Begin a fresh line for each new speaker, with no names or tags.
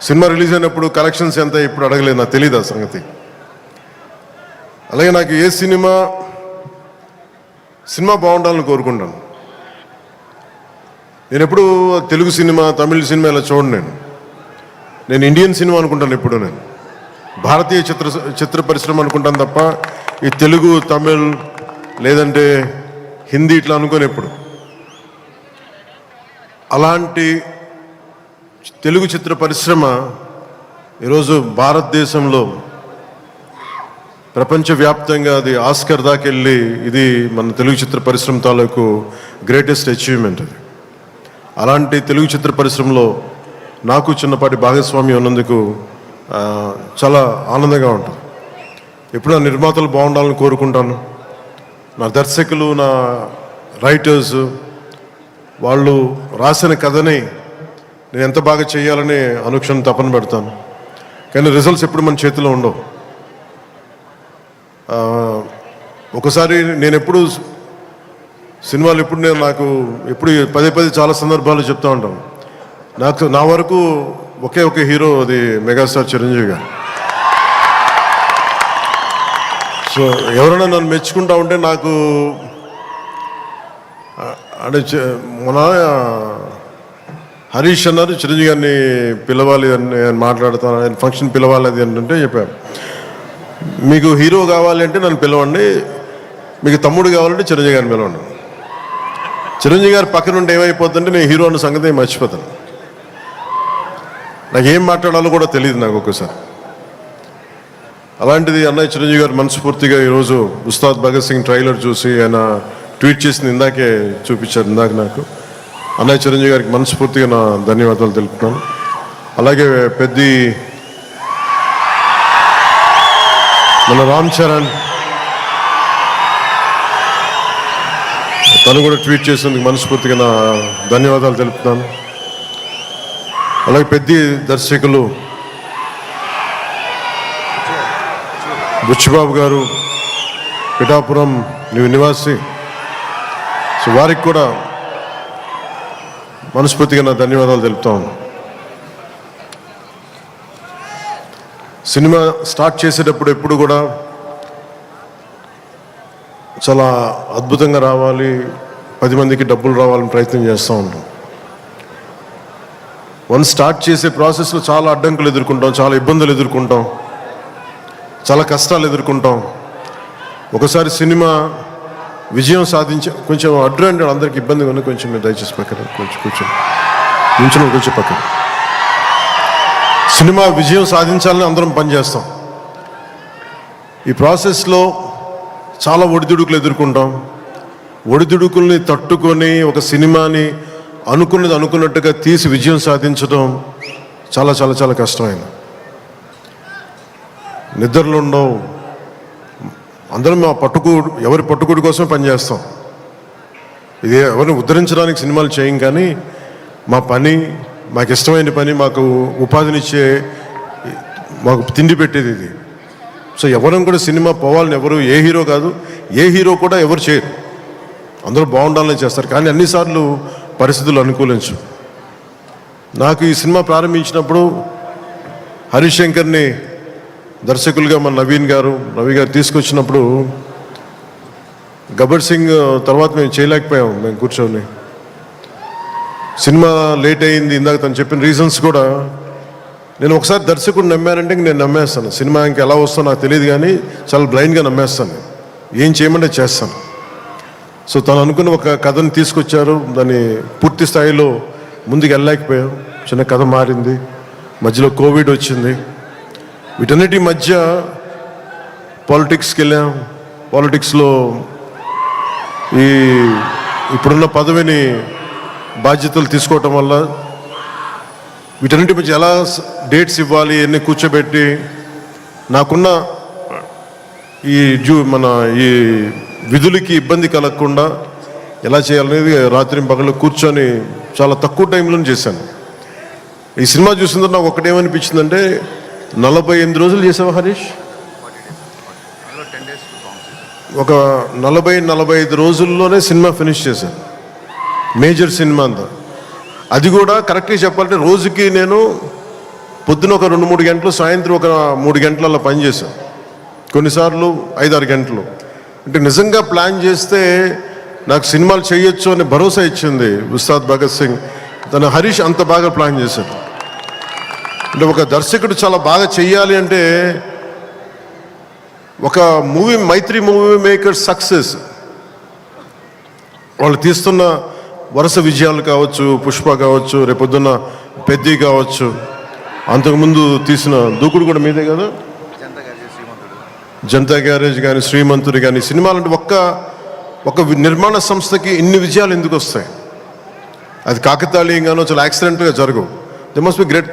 Cinema release అయినప్పుడు collections ఎంత ఇప్పుడు అడగలేదు, నాకు తెలియదు ఆ సంగతి. అలాగే నాకు ఏ సినిమా బాగుండాలని కోరుకుంటాను. నేను ఎప్పుడు తెలుగు సినిమా, తమిళ సినిమా ఇలా చూడండి. నేను ఇండియన్ సినిమా అనుకుంటాను ఎప్పుడు. నేను భారతీయ చిత్ర పరిశ్రమ అనుకుంటాను తప్ప ఈ తెలుగు, తమిళ్ లేదంటే హిందీ ఇట్లా అనుకోని ఎప్పుడు. అలాంటి తెలుగు చిత్ర పరిశ్రమ ఈరోజు భారతదేశంలో ప్రపంచవ్యాప్తంగా అది ఆస్కర్ దాకా వెళ్ళి ఇది మన తెలుగు చిత్ర పరిశ్రమ తాలూకు గ్రేటెస్ట్ అచీవ్మెంట్ అది. అలాంటి తెలుగు చిత్ర పరిశ్రమలో నాకు చిన్నపాటి భాగస్వామ్యం ఉన్నందుకు చాలా ఆనందంగా ఉంటుంది. ఎప్పుడు నా నిర్మాతలు బాగుండాలని కోరుకుంటాను. నా దర్శకులు, నా రైటర్స్ వాళ్ళు రాసిన కథని నేను ఎంత బాగా చేయాలని అనుక్షణం తపన పెడతాను. కానీ రిజల్ట్స్ ఎప్పుడు మన చేతిలో ఉండవు. ఒకసారి నేను ఎప్పుడు సినిమాలు నాకు ఎప్పుడు పదే చాలా సందర్భాలు చెప్తూ ఉంటాను. నా వరకు ఒకే హీరో, అది మెగాస్టార్ చిరంజీవి గారు. సో ఎవరైనా నన్ను మెచ్చుకుంటా ఉంటే నాకు అంటే మన హరీష్ అన్నారు చిరంజీవి గారిని పిలవాలి అని నేను మాట్లాడుతాను, ఆయన ఫంక్షన్ పిలవాలి అది అంటే చెప్పాను. మీకు హీరో కావాలి అంటే నన్ను పిలవండి, మీకు తమ్ముడు కావాలంటే చిరంజీవి గారిని పిలవండి. చిరంజీవి గారి పక్కన ఉంటే ఏమైపోతుందంటే నేను హీరో అన్న సంగతి మర్చిపోతాను. నాకేం మాట్లాడాలో కూడా తెలియదు నాకు ఒక్కసారి. అలాంటిది అన్నయ్య చిరంజీవి గారు మనస్ఫూర్తిగా ఈరోజు ఉస్తాద్ భగత్ సింగ్ ట్రైలర్ చూసి ఆయన ట్వీట్ చేసింది ఇందాకే చూపించారు నాకు. అన్నయ్య చిరంజీవి గారికి మనస్ఫూర్తిగా నా ధన్యవాదాలు తెలుపుతున్నాను. అలాగే మన రామ్ చరణ్ తను కూడా ట్వీట్ చేసినందుకు మనస్ఫూర్తిగా నా ధన్యవాదాలు తెలుపుతున్నాను. అలాగే దర్శకులు బుచ్చిబాబు గారు, పిఠాపురం నివాసి, సో వారికి కూడా మనస్ఫూర్తిగా నా ధన్యవాదాలు తెలుపుతాను. సినిమా స్టార్ట్ చేసేటప్పుడు ఎప్పుడు కూడా చాలా అద్భుతంగా రావాలి, 10 మందికి డబ్బులు రావాలని ప్రయత్నం చేస్తూ ఉంటాం. వన్స్ స్టార్ట్ చేసే ప్రాసెస్లో చాలా అడ్డంకులు ఎదుర్కొంటాం, చాలా ఇబ్బందులు ఎదుర్కొంటాం, చాలా కష్టాలు ఎదుర్కొంటాం. ఒకసారి సినిమా విజయం కొంచెం అడ్డు అంటే అందరికి ఇబ్బందిగా ఉంది, కొంచెం మీరు దయచేసి పక్కన కొంచెం పక్కన. సినిమా విజయం సాధించాలని అందరం పనిచేస్తాం. ఈ ప్రాసెస్లో చాలా ఒడిదుడుకులు ఎదుర్కొంటాం. ఒడిదుడుకుల్ని తట్టుకొని ఒక సినిమాని అనుకున్నట్టుగా తీసి విజయం సాధించడం చాలా కష్టమైంది. నిద్రలు ఉండవు. అందరం ఎవరి పట్టుకుడి కోసం పనిచేస్తాం. ఇది ఎవరిని ఉద్ధరించడానికి సినిమాలు చేయం, కానీ మా పని, మాకు ఇష్టమైన పని, మాకు ఉపాధినిచ్చే, మాకు తిండి పెట్టేది ఇది. సో ఎవరం కూడా సినిమా పోవాలని ఎవరు, ఏ హీరో కాదు, ఏ హీరో కూడా ఎవరు చేయరు. అందరూ బాగుండాలని చేస్తారు, కానీ అన్నిసార్లు పరిస్థితులు అనుకూలించు. నాకు ఈ సినిమా ప్రారంభించినప్పుడు హరీష్ శంకర్ని దర్శకులుగా మన రవి గారు తీసుకొచ్చినప్పుడు గబ్బర్ సింగ్ తర్వాత మేము చేయలేకపోయాం. మేము కూర్చొని సినిమా లేట్ అయింది. ఇందాక తను చెప్పిన రీజన్స్ కూడా నేను ఒకసారి దర్శకుడు నమ్మానంటే నేను నమ్మేస్తాను. సినిమా ఇంకా ఎలా వస్తుందో నాకు తెలియదు, కానీ చాలా బ్లైండ్గా నమ్మేస్తాను. ఏం చేయమంటే చేస్తాను. సో తను అనుకున్న ఒక కథను తీసుకొచ్చారు, దాన్ని పూర్తి స్థాయిలో ముందుకు వెళ్ళలేకపోయాం. చిన్న కథ మారింది, మధ్యలో కోవిడ్ వచ్చింది. వీటన్నిటి మధ్య పాలిటిక్స్కి వెళ్ళాం. పాలిటిక్స్లో ఇప్పుడున్న పదవిని బాధ్యతలు తీసుకోవటం వల్ల వీటన్నిటి మధ్య ఎలా డేట్స్ ఇవ్వాలి అన్నీ కూర్చోబెట్టి నాకున్న ఈ విధులకి ఇబ్బంది కలగకుండా ఎలా చేయాలనేది రాత్రి పగలు కూర్చొని చాలా తక్కువ టైంలో చేశాను. ఈ సినిమా చూసిన తర్వాత నాకు ఒకటేమనిపించిందంటే, 48 రోజులు చేసావా హరీష్? ఒక 40-45 రోజుల్లోనే సినిమా ఫినిష్ చేశాను, మేజర్ సినిమా అంతా. అది కూడా కరెక్ట్గా చెప్పాలంటే రోజుకి నేను పొద్దున ఒక 2-3 గంటలు, సాయంత్రం ఒక 3 గంటలు అలా పనిచేశాను, కొన్నిసార్లు 5-6 గంటలు. అంటే నిజంగా ప్లాన్ చేస్తే నాకు సినిమాలు చేయొచ్చు అనే భరోసా ఇచ్చింది ఉస్తాద్ భగత్ సింగ్. తన హరీష్ అంత బాగా ప్లాన్ చేశాడు. అంటే ఒక దర్శకుడు చాలా బాగా చెయ్యాలి అంటే ఒక మూవీ, మైత్రి మూవీ మేకర్ సక్సెస్, వాళ్ళు తీస్తున్న వరుస విజయాలు కావచ్చు, పుష్ప కావచ్చు, రేపొద్దున్న పెద్ది కావచ్చు, అంతకుముందు తీసిన దూకుడు కూడా మీదే కదా, జనతా గ్యారేజ్ కానీ, శ్రీమంతుడు కానీ, సినిమాలంటే ఒక నిర్మాణ సంస్థకి ఇన్ని విజయాలు ఎందుకు వస్తాయి? అది కాకతాళీయంగానో చాలా యాక్సిడెంట్గా జరగవు. They must be great thought.